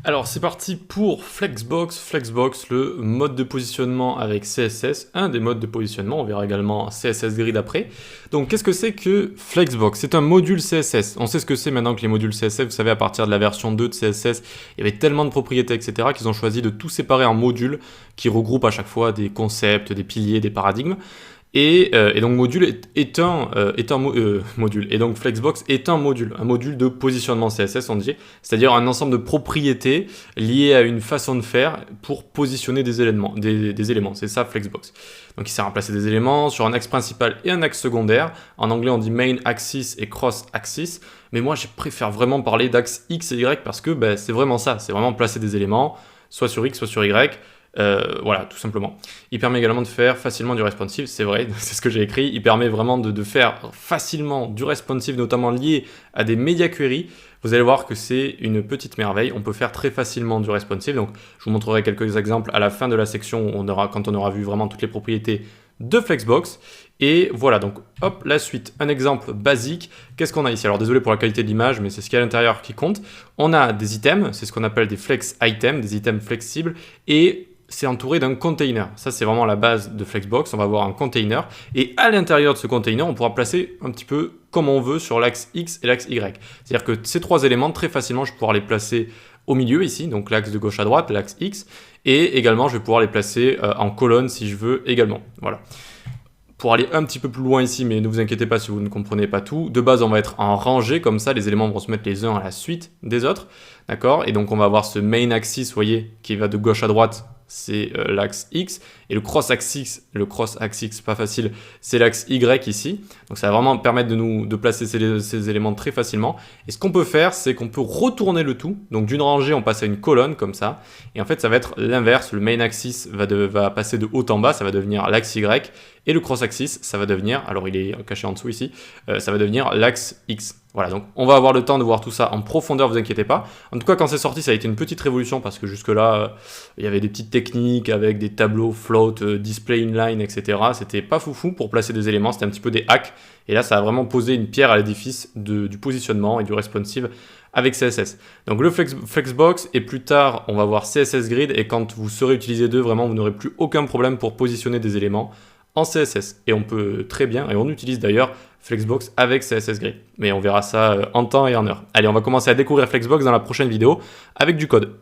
Alors c'est parti pour Flexbox. Flexbox, le mode de positionnement avec CSS, un des modes de positionnement, on verra également CSS Grid après. Donc qu'est-ce que c'est que Flexbox? C'est un module CSS. On sait ce que c'est maintenant que les modules CSS, vous savez à partir de la version 2 de CSS, il y avait tellement de propriétés, etc. qu'ils ont choisi de tout séparer en modules qui regroupent à chaque fois des concepts, des piliers, des paradigmes. Et donc module est un module. Et donc Flexbox est un module de positionnement CSS, on dit, c'est-à-dire un ensemble de propriétés liées à une façon de faire pour positionner des éléments. C'est ça Flexbox. Donc il sert à placer des éléments sur un axe principal et un axe secondaire. En anglais on dit main axis et cross axis. Mais moi je préfère vraiment parler d'axe X et Y parce que c'est vraiment ça, c'est vraiment placer des éléments, soit sur X, soit sur Y. Voilà, tout simplement. Il permet également de faire facilement du responsive, c'est vrai, c'est ce que j'ai écrit. Il permet vraiment de faire facilement du responsive, notamment lié à des media queries. Vous allez voir que c'est une petite merveille. On peut faire très facilement du responsive. Donc, je vous montrerai quelques exemples à la fin de la section quand on aura vu vraiment toutes les propriétés de Flexbox. Et voilà, donc hop, la suite. Un exemple basique. Qu'est-ce qu'on a ici? Alors désolé pour la qualité de l'image, mais c'est ce qu'il y a à l'intérieur qui compte. On a des items, c'est ce qu'on appelle des flex items, des items flexibles. Et c'est entouré d'un container. Ça, c'est vraiment la base de Flexbox. On va avoir un container. Et à l'intérieur de ce container, on pourra placer un petit peu comme on veut sur l'axe X et l'axe Y. C'est-à-dire que ces trois éléments, très facilement, je vais pouvoir les placer au milieu ici, donc l'axe de gauche à droite, l'axe X. Et également, je vais pouvoir les placer en colonne si je veux également. Voilà. Pour aller un petit peu plus loin ici, mais ne vous inquiétez pas si vous ne comprenez pas tout. De base, on va être en rangée, comme ça, les éléments vont se mettre les uns à la suite des autres. D'accord? Et donc, on va avoir ce main axis, vous voyez, qui va de gauche à droite, c'est l'axe X. Et le cross-axis, pas facile, c'est l'axe Y ici. Donc, ça va vraiment permettre de placer ces éléments très facilement. Et ce qu'on peut faire, c'est qu'on peut retourner le tout. Donc, d'une rangée, on passe à une colonne, comme ça. Et en fait, ça va être l'inverse. Le main axis va passer de haut en bas, ça va devenir l'axe Y. Et le cross-axis, ça va devenir, alors il est caché en dessous ici, ça va devenir l'axe X. Voilà, donc on va avoir le temps de voir tout ça en profondeur, vous inquiétez pas. En tout cas, quand c'est sorti, ça a été une petite révolution parce que jusque-là, il y avait des petites techniques avec des tableaux float, display inline, etc. C'était pas foufou pour placer des éléments, c'était un petit peu des hacks. Et là, ça a vraiment posé une pierre à l'édifice du positionnement et du responsive avec CSS. Donc le Flexbox et plus tard, on va voir CSS Grid et quand vous saurez utiliser deux, vraiment, vous n'aurez plus aucun problème pour positionner des éléments en CSS. Et on peut très bien, et on utilise d'ailleurs Flexbox avec CSS Grid. Mais on verra ça en temps et en heure. Allez, on va commencer à découvrir Flexbox dans la prochaine vidéo avec du code.